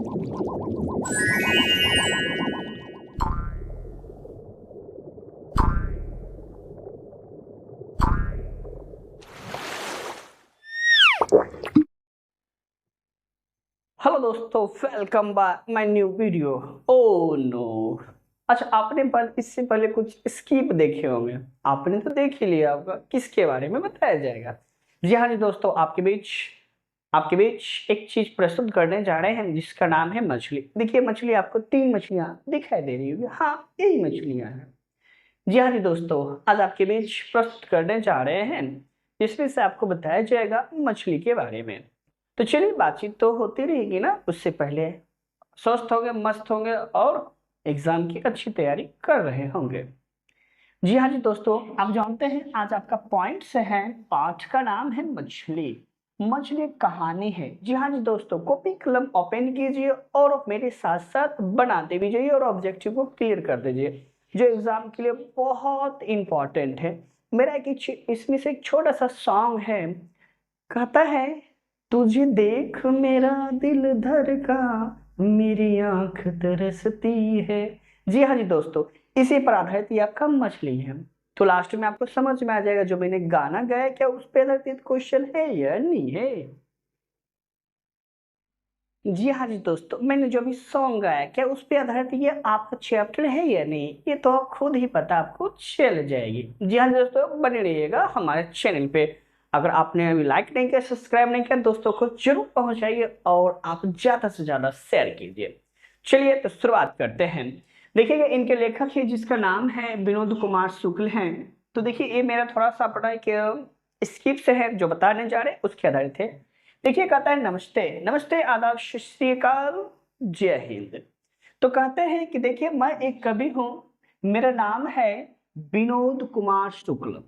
Hello दोस्तों, welcome back my new video. Oh no. अच्छा, आपने इससे पहले कुछ स्किप देखे होंगे। आपने तो देख ही लिया होगा। किसके बारे में बताया जाएगा? जी हाँ जी दोस्तों, आपके बीच एक चीज प्रस्तुत करने जा रहे हैं जिसका नाम है मछली। देखिए, मछली आपको 3 मछलियां दिखाई दे रही होगी। हाँ, यही मछलियां हैं। जी हाँ जी दोस्तों, आज आपके बीच प्रस्तुत करने जा रहे हैं जिसमें से आपको बताया जाएगा मछली के बारे में। तो चलिए, बातचीत तो होती रहेगी ना। उससे पहले स्वस्थ होंगे, मस्त होंगे और एग्जाम की अच्छी तैयारी कर रहे होंगे। जी हाँ जी दोस्तों, आप जानते हैं आज आपका पॉइंट से है। पाठ का नाम है मछली। मछली एक कहानी है। जी हाँ जी दोस्तों, कॉपी कलम ओपन कीजिए और मेरे साथ साथ बनाते भी जाइए और ऑब्जेक्टिव को क्लियर कर दीजिए, जो एग्जाम के लिए बहुत इंपॉर्टेंट है। मेरा इसमें से एक छोटा सा सॉन्ग है। कहता है, तुझे देख मेरा दिल धड़का, मेरी आंख तरसती है। जी हाँ जी दोस्तों, इसी पर आधारित ये आपका मछली है। तो लास्ट में आपको समझ में आ जाएगा जो मैंने गाना गाया क्या उस पर आधारित क्वेश्चन है या नहीं है। जी हाँ जी दोस्तों, मैंने जो भी सॉन्ग गाया क्या उस पे आधारित ये आपका चैप्टर है या नहीं, ये तो आप खुद ही पता आपको चल जाएगी। जी हाँ जी दोस्तों, बने रहिएगा हमारे चैनल पे। अगर आपने अभी लाइक नहीं किया, सब्सक्राइब नहीं किया, दोस्तों को जरूर पहुंचाइए और आप ज्यादा से ज्यादा शेयर कीजिए। चलिए तो शुरुआत करते हैं। देखिएगा, इनके लेखक है जिसका नाम है विनोद कुमार शुक्ल हैं। तो देखिए, ये मेरा थोड़ा सा अपना एक स्किप से है जो बताने जा रहे हैं उसके आधारित है। देखिए, कहता है, नमस्ते नमस्ते, आदाब, सत श्री अकाल, जय हिंद। तो कहते हैं कि देखिए, मैं एक कवि हूं। मेरा नाम है विनोद कुमार शुक्ल।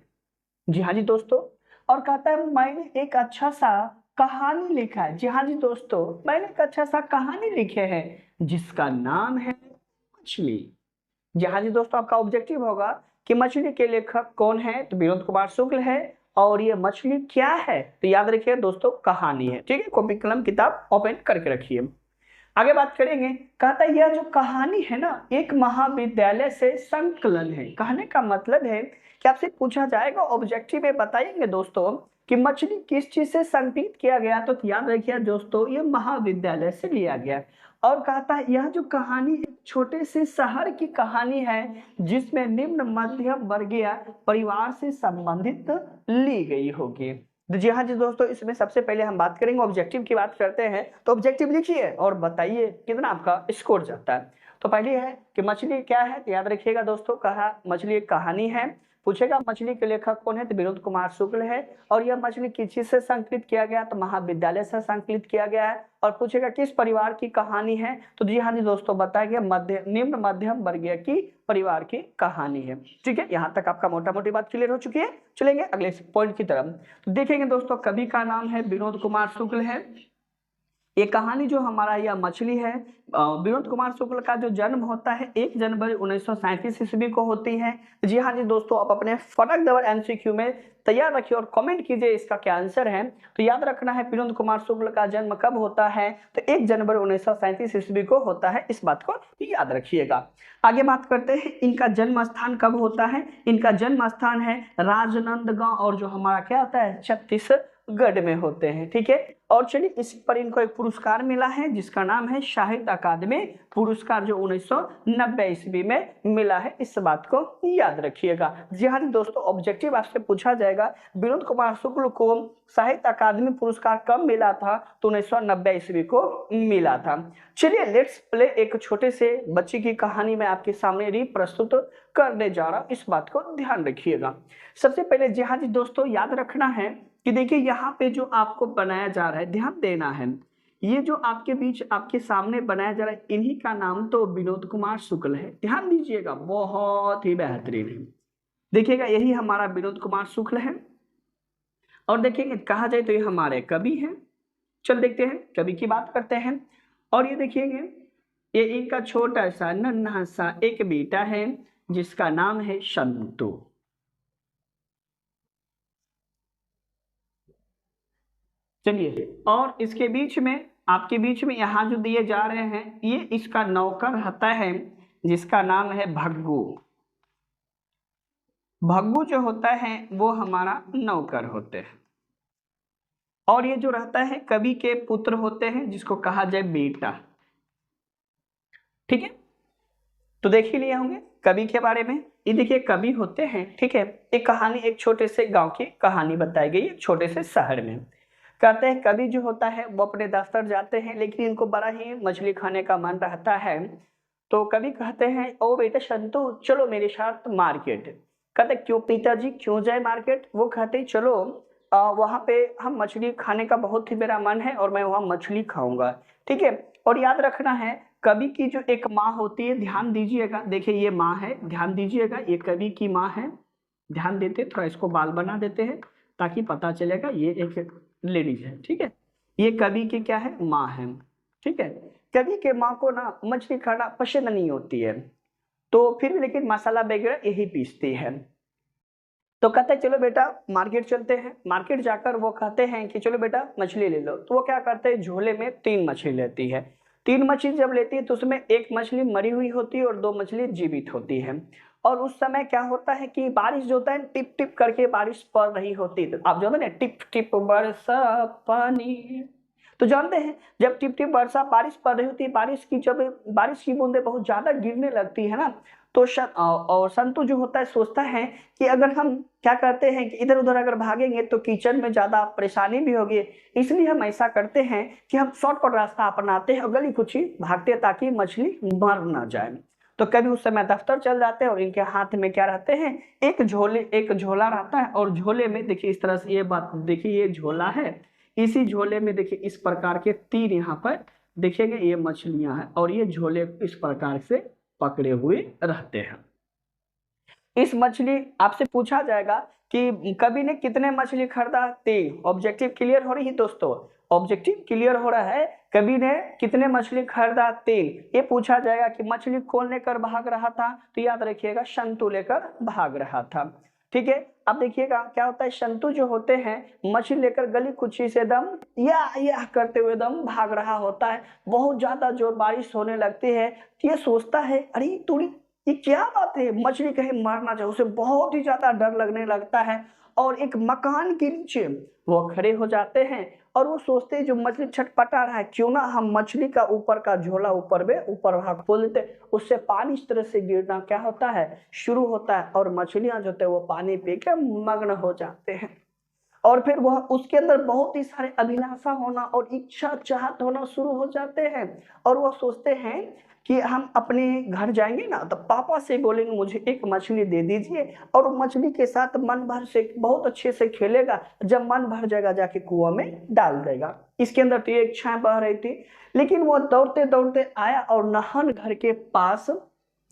जी हाँ जी दोस्तों। और कहता है, मैंने एक अच्छा सा कहानी लिखा है। जी हाँ जी दोस्तों, मैंने एक अच्छा सा कहानी लिखे है जिसका नाम है मछली। जी हाँ जी दोस्तों, आपका ऑब्जेक्टिव होगा कि मछली के लेखक कौन है, तो विनोद कुमार शुक्ल है। और ये मछली क्या है, तो याद रखिए दोस्तों, कहानी है। ठीक है, कॉपी कलम किताब ओपन करके रखिए। आगे बात करेंगे। कहता है, यह जो कहानी है ना, एक महाविद्यालय से संकलन है। कहने का मतलब है कि आपसे पूछा जाएगा ऑब्जेक्टिव में बताएंगे दोस्तों कि मछली किस चीज से संकलित किया गया, तो याद रखिए दोस्तों, ये महाविद्यालय से लिया गया। और कहता है, यह जो कहानी है छोटे से शहर की कहानी है जिसमें निम्न मध्यम वर्गीय परिवार से संबंधित ली गई होगी। जी हाँ जी दोस्तों, इसमें सबसे पहले हम बात करेंगे ऑब्जेक्टिव की। बात करते हैं तो ऑब्जेक्टिव लिखिए और बताइए कितना आपका स्कोर जाता है। तो पहली है कि मछली क्या है, तो याद रखिएगा दोस्तों, कहा मछली एक कहानी है। पूछेगा मछली के लेखक कौन है, तो विनोद कुमार शुक्ल है। और यह मछली किस चीज से संकलित किया गया, तो महाविद्यालय से संकलित किया गया है। और पूछेगा किस परिवार की कहानी है, तो जी हाँ जी दोस्तों, बताया गया निम्न मध्यम वर्गीय की परिवार की कहानी है। ठीक है, यहाँ तक आपका मोटा मोटी बात क्लियर हो चुकी है। चलेंगे अगले पॉइंट की तरफ। तो देखेंगे दोस्तों, कवि का नाम है विनोद कुमार शुक्ल है। ये कहानी जो हमारा यह मछली है, विनोद कुमार शुक्ल का जो जन्म होता है 1 जनवरी 1937 ईस्वी को होती है। जी हाँ जी दोस्तों, आप अपने फटक दबर एमसीक्यू में तैयार रखिए और कमेंट कीजिए इसका क्या आंसर है। तो याद रखना है विनोद कुमार शुक्ल का जन्म कब होता है, तो 1 जनवरी 1937 ईस्वी को होता है। इस बात को याद रखिएगा। आगे बात करते हैं, इनका जन्म स्थान कब होता है। इनका जन्म स्थान है राजनांदगांव, और जो हमारा क्या होता है, छत्तीसगढ़ में होते हैं। ठीक है, और चलिए, इस पर इनको एक पुरस्कार मिला है जिसका नाम है साहित्य अकादमी पुरस्कार, जो 1990 ईस्वी में मिला है। इस बात को याद रखिएगा। जी हाँ दोस्तों, ऑब्जेक्टिव आपसे पूछा जाएगा विनोद कुमार शुक्ल को साहित्य अकादमी पुरस्कार कब मिला था, तो 1990 ईस्वी को मिला था। चलिए, लेट्स प्ले। एक छोटे से बच्चे की कहानी मैं आपके सामने प्रस्तुत करने जा रहा हूं, इस बात को ध्यान रखिएगा। सबसे पहले जी हाँ जी दोस्तों, याद रखना है कि देखिए, यहाँ पे जो आपको बनाया जा रहा है, ध्यान देना है। ये जो आपके बीच आपके सामने बनाया जा रहा है, इन्हीं का नाम तो विनोद कुमार शुक्ल है। ध्यान दीजिएगा, बहुत ही बेहतरीन है। देखिएगा, यही हमारा विनोद कुमार शुक्ल है। और देखिएगा, कहा जाए तो ये हमारे कवि हैं। चल देखते हैं, कवि की बात करते हैं। और ये देखिएगा, ये इनका छोटा सा नन्हा सा एक बेटा है जिसका नाम है संतु। चलिए, और इसके बीच में आपके बीच में यहाँ जो दिए जा रहे हैं ये इसका नौकर रहता है जिसका नाम है भग्गू। भग्गू जो होता है वो हमारा नौकर होते हैं। और ये जो रहता है कवि के पुत्र होते हैं जिसको कहा जाए बेटा। ठीक है, तो देख ही लिए होंगे कवि के बारे में। ये देखिए कवि होते हैं, ठीक है। एक कहानी, एक छोटे से गांव की कहानी बताई गई एक छोटे से शहर में। कहते हैं कवि जो होता है वो अपने दफ्तर जाते हैं, लेकिन इनको बड़ा ही मछली खाने का मन रहता है। तो कवि कहते हैं ओ बेटा संतु चलो मेरे साथ मार्केट। कहते क्यों पिताजी क्यों जाए मार्केट? वो कहते चलो वहाँ पे हम मछली खाने का बहुत ही मेरा मन है और मैं वहाँ मछली खाऊंगा। ठीक है, और याद रखना है कवि की जो एक माँ होती है, ध्यान दीजिएगा, देखिए ये माँ है, ध्यान दीजिएगा, ये कवि की माँ है। ध्यान देते, थोड़ा इसको बाल बना देते हैं ताकि पता चलेगा ये एक लेडीज है। ठीक है, ये कवि की क्या है? माँ है। ठीक है, कवि के माँ को ना मछली खाना पसंद नहीं होती है, तो फिर भी लेकिन मसाला वगैरह यही पीसती है। तो कहते हैं चलो बेटा मार्केट चलते हैं। मार्केट जाकर वो कहते हैं कि चलो बेटा मछली ले लो। तो वो क्या करते हैं, झोले में 3 मछली लेती है। 3 मछली जब लेती है तो उसमें एक मछली मरी हुई होती है और 2 मछली जीवित होती है। और उस समय क्या होता है कि बारिश जो होता है टिप टिप करके बारिश पड़ रही होती है। आप जानते हैं टिप टिप बरसा पानी, तो जानते हैं जब टिप टिप बरसा बारिश पड़ रही होती है, जब बारिश की बूंदें बहुत ज्यादा गिरने लगती है ना, तो और संतु जो होता है सोचता है कि अगर हम क्या करते हैं कि इधर उधर अगर भागेंगे तो किचन में ज्यादा परेशानी भी होगी, इसलिए हम ऐसा करते हैं कि हम शॉर्टकट रास्ता अपनाते हैं और गली कुची भागते हैं ताकि मछली मर ना जाए। तो कभी उस समय दफ्तर चल जाते हैं और इनके हाथ में क्या रहते हैं, एक झोला रहता है। और झोले में देखिए इस तरह से, ये बात देखिए ये झोला है, इसी झोले में देखिए इस प्रकार के 3 यहाँ पर देखिएगा ये मछलियां हैं और ये झोले इस प्रकार से पकड़े हुए रहते हैं। इस मछली आपसे पूछा जाएगा कि कवि ने कितने मछली खरीदा? 3। ऑब्जेक्टिव क्लियर हो रही है दोस्तों? ऑब्जेक्टिव क्लियर हो रहा है। कवि ने कितने मछली खरीदा? 3। ये पूछा जाएगा कि मछली कौन लेकर भाग रहा था? तो याद रखिएगा संतु लेकर भाग रहा था। ठीक है, अब देखिएगा क्या होता है, संतु जो होते हैं मछली लेकर गली कुची से दम या करते हुए दम भाग रहा होता है। बहुत ज्यादा जोर बारिश होने लगती है। ये सोचता है अरे थोड़ी ये क्या बात है, मछली कहीं मर ना जाए, उसे बहुत ही ज्यादा डर लगने लगता है। और एक मकान के नीचे वो खड़े हो जाते हैं और वो सोचते हैं जो मछली छटपटा रहा है क्यों ना हम मछली का ऊपर का झोला ऊपर भाग खोल देते, उससे पानी इस तरह से गिरना क्या होता है, शुरू होता है और मछलियां जो होते हैं वो पानी पी के मग्न हो जाते हैं। और फिर वह उसके अंदर बहुत ही सारे अभिलाषा होना और इच्छा चाहत होना शुरू हो जाते हैं। और वो सोचते हैं कि हम अपने घर जाएंगे ना तो पापा से बोलेंगे मुझे एक मछली दे दीजिए, और वो मछली के साथ मन भर से बहुत अच्छे से खेलेगा, जब मन भर जाएगा जाके कुआं में डाल देगा। इसके अंदर तो ये इच्छाएं बह रही थी। लेकिन वो दौड़ते दौड़ते आया और नहान घर के पास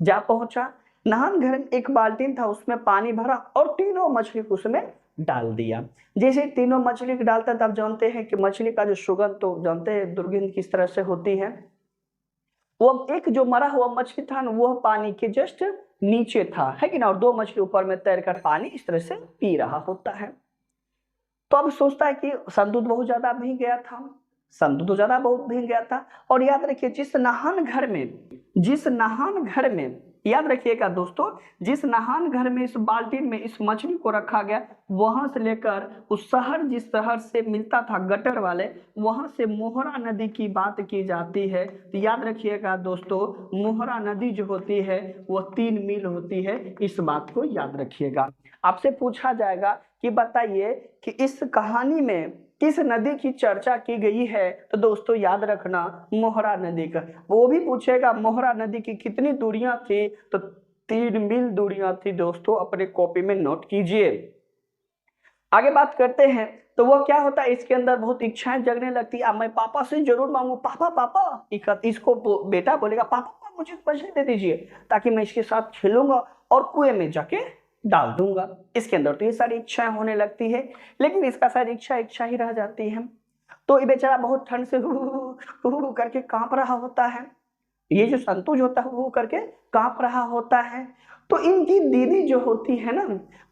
जा पहुंचा। नहान घर में एक बाल्टी था, उसमें पानी भरा और तीनों मछली उसमें डाल दिया। जैसे तीनों मछली डालता तब जानते हैं कि मछली का जो सुगंध तो जानते हैं दुर्गंध किस तरह से होती है। वो एक जो मरा हुआ मछली था ना वो पानी के जस्ट नीचे था, है कि ना, और 2 मछली ऊपर में तैरकर पानी इस तरह से पी रहा होता है। तो अब सोचता है कि संतु बहुत ज्यादा भीग गया था, संतु तो ज्यादा बहुत भीग गया था। और याद रखिए जिस नहान घर में याद रखिएगा दोस्तों, जिस नहान घर में इस बाल्टी में इस मछली को रखा गया, वहां से लेकर उस शहर, जिस शहर से मिलता था गटर वाले, वहां से मोहरा नदी की बात की जाती है। तो याद रखिएगा दोस्तों, मोहरा नदी जो होती है वो 3 मील होती है, इस बात को याद रखिएगा। आपसे पूछा जाएगा कि बताइए कि इस कहानी में किस नदी की चर्चा की गई है? तो दोस्तों याद रखना मोहरा नदी का। वो भी पूछेगा मोहरा नदी की कितनी दूरियां थी? तो 3 मील दूरियां थी दोस्तों, अपने कॉपी में नोट कीजिए। आगे बात करते हैं तो वो क्या होता है, इसके अंदर बहुत इच्छाएं जगने लगती है। मैं पापा से जरूर मांगू, पापा इसको बेटा बोलेगा पापा मुझे मछली दे दीजिए ताकि मैं इसके साथ खेलूंगा और कुएं में जाके डाल दूंगा। इसके अंदर तो ये सारी इच्छाएं होने लगती है, लेकिन इसका सारी इच्छा ही रह जाती है। तो ये बेचारा बहुत ठंड से हु करके कांप रहा होता है। ये जो संतोष होता है वो करके कांप रहा होता है। तो इनकी दीदी जो होती है ना,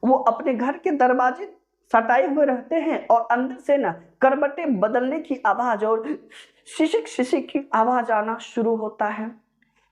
वो अपने घर के दरवाजे सटाए हुए रहते हैं और अंदर से ना करवटें बदलने की आवाज और शिशिक शिशिक की आवाज आना शुरू होता है।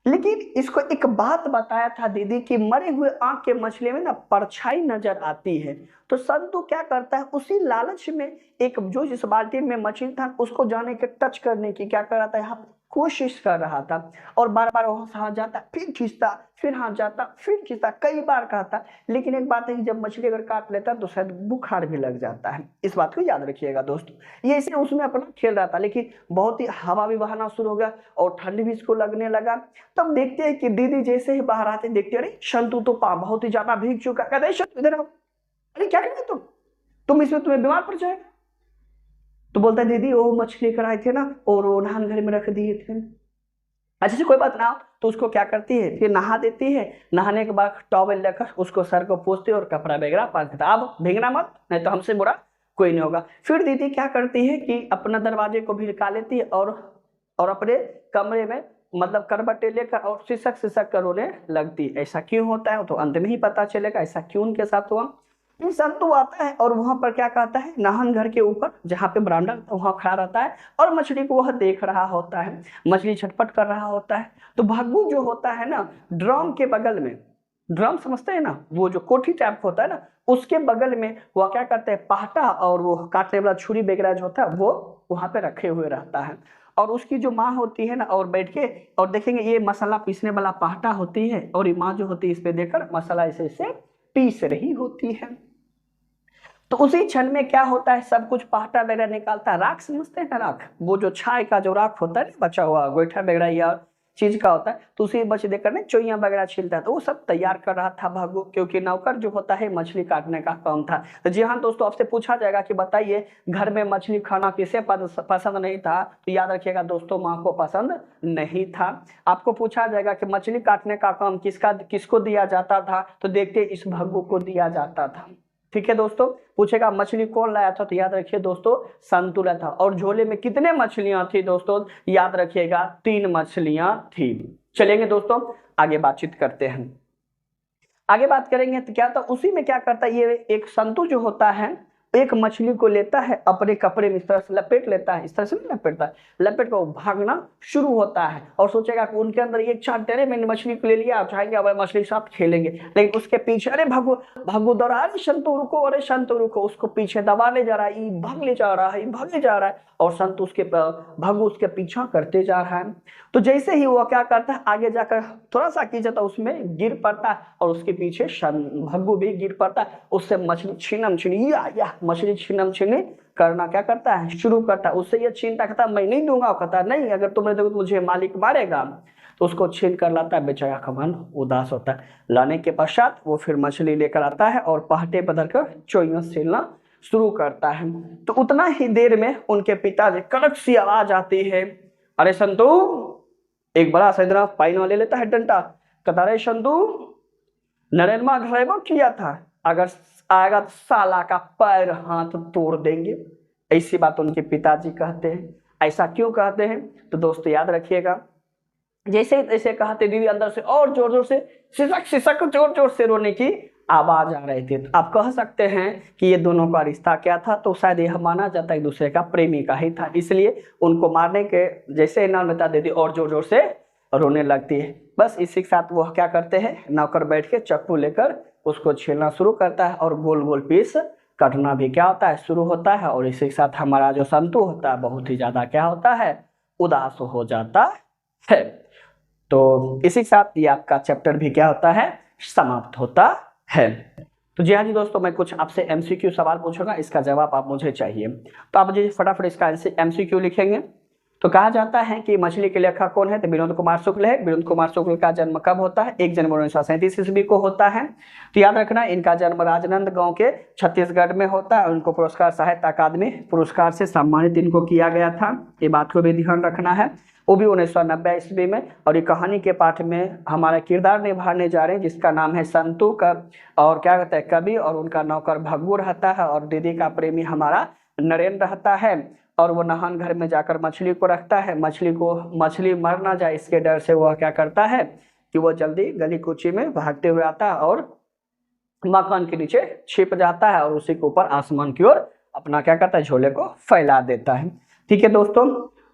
लेकिन इसको एक बात बताया था दीदी कि मरे हुए आंख के मछली में ना परछाई नजर आती है। तो संतु क्या करता है, उसी लालच में एक जो जिस बाल्टी में मछली था उसको जाने के टच करने की क्या कर रहा था, यहाँ कोशिश कर रहा था और बार बार वहां से हाथ जाता फिर खींचता, फिर हाथ जाता फिर खींचता, कई बार कहता। लेकिन एक बात है कि जब मछली अगर काट लेता तो शायद बुखार भी लग जाता है, इस बात को याद रखिएगा दोस्तों। ये इसे उसमें अपना खेल रहा था, लेकिन बहुत ही हवा भी बहाना शुरू हो गया और ठंड भी इसको लगने लगा। तब देखते हैं कि दीदी जैसे ही बाहर आते देखते, अरे शंतु तो बहुत ही ज्यादा भीग चुका। कहते हैं शंतु इधर आओ। अरे क्या कर रहे तुम इसमें तुम्हें बीमार पड़ जाएगा। तो बोलता है दीदी वो मछली लेकर आए थे ना और वो नहान घर में रख दिए थे। अच्छा से कोई बात ना हो तो उसको क्या करती है, फिर नहा देती है। नहाने के बाद टॉवेल लेकर उसको सर को पोंछती है और कपड़ा वगैरह पहन देता है। अब भीगना मत, नहीं तो हमसे बुरा कोई नहीं होगा। फिर दीदी क्या करती है कि अपना दरवाजे को भिड़का लेती है और अपने कमरे में मतलब करवटे लेकर और सिसक सिसक कर रोने लगती। ऐसा क्यों होता है तो अंत में ही पता चलेगा ऐसा क्यों उनके साथ हुआ। फिर संतु आता है और वहां पर क्या कहता है, नहान घर के ऊपर जहाँ पे बरामदा वहां खड़ा रहता है और मछली को वह देख रहा होता है। मछली छटपट कर रहा होता है। तो भग्गू जो होता है ना, ड्रम के बगल में, ड्रम समझते हैं ना, वो जो कोठी टाइप होता है ना, उसके बगल में वह क्या करते हैं, पाटा और वो काटने वाला छुरी वगैरह जो होता है वो वहां पे रखे हुए रहता है। और उसकी जो माँ होती है ना और बैठ के और देखेंगे ये मसाला पीसने वाला पाटा होती है और ये माँ जो होती है इस पे देखकर मसाला ऐसे ऐसे पीस रही होती है। तो उसी क्षण में क्या होता है, सब कुछ पाटा वगैरह निकालता है। राख समझते हैं ना, राख, वो जो छाय का जो राख होता है ना, बचा हुआ गोईठा वगैरह या चीज का होता है, तो उसी बच देकर ना चोइयां वगैरह छीलता है। तो वो सब तैयार कर रहा था भग्गू, क्योंकि नौकर जो होता है मछली काटने का काम था। तो जी हाँ दोस्तों, आपसे पूछा जाएगा कि बताइए घर में मछली खाना किसे पसंद नहीं था, तो याद रखिएगा दोस्तों, माँ को पसंद नहीं था। आपको पूछा जाएगा कि मछली काटने का काम किसको दिया जाता था, तो देखते इस भग्गू को दिया जाता था। ठीक है दोस्तों, पूछेगा मछली कौन लाया था, तो याद रखिए दोस्तों संतु लाया था। और झोले में कितने मछलियां थी दोस्तों, याद रखिएगा 3 मछलियां थी। चलेंगे दोस्तों आगे बातचीत करते हैं। आगे बात करेंगे तो क्या था, उसी में क्या करता है, ये एक संतु जो होता है एक मछली को लेता है अपने कपड़े में इस तरह से लपेट लेता है, इस तरह से नहीं लपेटता है, लपेट कर भागना शुरू होता है और सोचेगा कि उनके अंदर ये चाट तेरे मैंने मछली को ले लिया, आप चाहेंगे अब मछली के साथ खेलेंगे। लेकिन उसके पीछे अरे भगो भगो दौड़ा, अरे संतु रुको, अरे संतु रुको, उसको पीछे दबाने जा रहा है, ये भागने जा रहा है, ये भागने जा रहा है और संतु उसके भगो उसके पीछा करते जा रहा है। तो जैसे ही वो क्या करता है, आगे जाकर थोड़ा सा कीजिए तो उसमें गिर पड़ता है और उसके पीछे भग्गू भी गिर पड़ता है। उससे मछली छीनम छीनी या मछली छीनम छीनी करना क्या करता है, शुरू करता है। उससे ये छीनता, कहता मैं नहीं दूंगा, कहता नहीं अगर तुमने देखो तो मुझे मालिक मारेगा। तो उसको छीन कर लाता है, बेचारा का मन उदास होता है। लाने के पश्चात वो फिर मछली लेकर आता है और पहटे बदल कर चोइयों छीलना शुरू करता है। तो उतना ही देर में उनके पिताजी कड़क सी आवाज आती है, अरे संतु, एक बड़ा सैदरा पाइन वाले लेता है डंडा, कहता रे संतु, नरेनमा घरेबो किया था, अगर आएगा तो साला का पैर हाथ तोड़ देंगे। ऐसी बात उनके पिताजी कहते हैं। ऐसा क्यों कहते हैं तो दोस्तों याद रखिएगा, जैसे जैसे कहते दीदी अंदर से और जोर जोर से सिसक सिसक जोर जोर से रोने की आवाज आ रही थी। तो आप कह सकते हैं कि ये दोनों का रिश्ता क्या था, तो शायद यह माना जाता है एक दूसरे का प्रेमी का ही था, इसलिए उनको मारने के जैसे नम्रता दीदी और जोर जोर से रोने लगती है। बस इसी के साथ वो क्या करते हैं, नौकर बैठ के चाकू लेकर उसको छीलना शुरू करता है और गोल गोल पीस कटना भी क्या होता है, शुरू होता है। और इसी के साथ हमारा जो संतु होता है बहुत ही ज्यादा क्या होता है, उदास हो जाता है। तो इसी के साथ ये आपका चैप्टर भी क्या होता है, समाप्त होता है। तो जी हाँ जी दोस्तों, मैं कुछ आपसे एमसीक्यू सवाल पूछूंगा, इसका जवाब आप मुझे चाहिए। तो आप मुझे फटाफट इसका एमसीक्यू लिखेंगे। तो कहा जाता है कि मछली के लेखक कौन है, तो विनोद कुमार शुक्ल है। विनोद कुमार शुक्ल का जन्म कब होता है, 1 जनवरी 1937 ईस्वी को होता है। तो याद रखना इनका जन्म राजनांदगांव के छत्तीसगढ़ में होता है। उनको पुरस्कार साहित्य अकादमी पुरस्कार से सम्मानित इनको किया गया था, ये बात को भी ध्यान रखना है। वो भी 1990 ईस्वी में। और ये कहानी के पाठ में हमारा किरदार निभाने जा रहे हैं जिसका नाम है संतु का, और क्या कहते हैं कवि, और उनका नौकर भग्गू रहता है और दीदी का प्रेमी हमारा नरेंद्र रहता है। और वो नहान घर में जाकर मछली को रखता है, मछली मर ना जाए इसके डर से वह क्या करता है कि वो जल्दी गली कूची में भागते हुए आता है और मकान के नीचे छिप जाता है और उसी के ऊपर आसमान की ओर अपना क्या करता है, झोले को फैला देता है। ठीक है दोस्तों,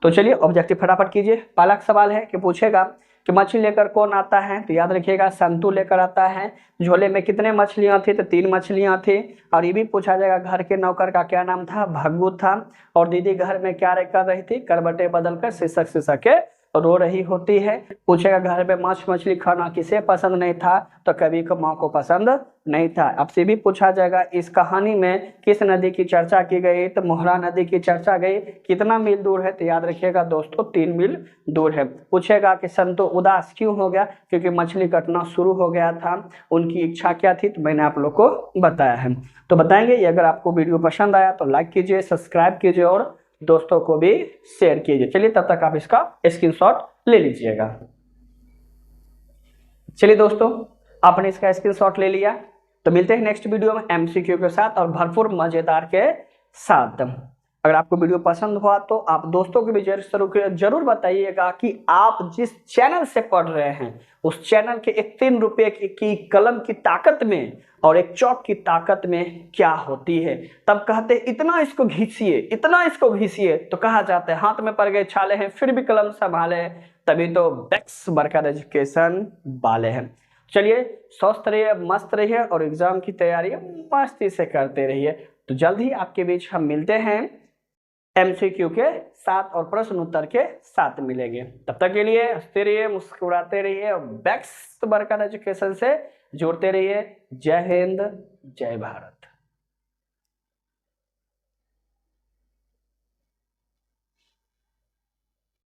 तो चलिए ऑब्जेक्टिव फटाफट कीजिए। पहला सवाल है कि पूछेगा कि मछली लेकर कौन आता है, तो याद रखिएगा संतु लेकर आता है। झोले में कितने मछलियां थी, तो 3 मछलियां थी। और ये भी पूछा जाएगा घर के नौकर का क्या नाम था, भग्गू था। और दीदी घर में क्या कर रही थी, करबटे बदलकर सिसक सिसक के रो रही होती है। पूछेगा घर में मांस मछली खाना किसे पसंद नहीं था, तो कवि को माँ को पसंद नहीं था। आपसे भी पूछा जाएगा इस कहानी में किस नदी की चर्चा की गई, तो मोहरा नदी की चर्चा गई। कितना मील दूर है, तो याद रखिएगा दोस्तों 3 मील दूर है। पूछेगा कि संतो उदास क्यों हो गया, क्योंकि मछली कटना शुरू हो गया था। उनकी इच्छा क्या थी, तो मैंने आप लोग को बताया है। तो बताएंगे, अगर आपको वीडियो पसंद आया तो लाइक कीजिए, सब्सक्राइब कीजिए और दोस्तों को भी शेयर कीजिए। चलिए तब तक आप इसका स्क्रीनशॉट ले लीजिएगा। चलिए दोस्तों, आपने इसका स्क्रीनशॉट ले लिया, तो मिलते हैं नेक्स्ट वीडियो में एमसीक्यू के साथ और भरपूर मजेदार के साथ। अगर आपको वीडियो पसंद हुआ तो आप दोस्तों को भी जरूर बताइएगा कि आप जिस चैनल से पढ़ रहे हैं उस चैनल के एक 3 रुपए की कलम की ताकत में और एक चौक की ताकत में क्या होती है। तब कहते इतना इसको घिसिए, इतना इसको घिसिए, तो कहा जाता है हाथ में पड़ गए छाले हैं फिर भी कलम संभाले, तभी तो बैक्स बरकत एजुकेशन वाले हैं। चलिए स्वस्थ रहिए, मस्त रहिए और एग्जाम की तैयारी मस्ती से करते रहिए। तो जल्द ही आपके बीच हम मिलते हैं एमसीक्यू के साथ और प्रश्न उत्तर के साथ मिलेंगे। तब तक के लिए हंसते रहिए, मुस्कुराते रहिए और बैक्स बरकत एजुकेशन से जुड़ते रहिए। जय हिंद, जय भारत।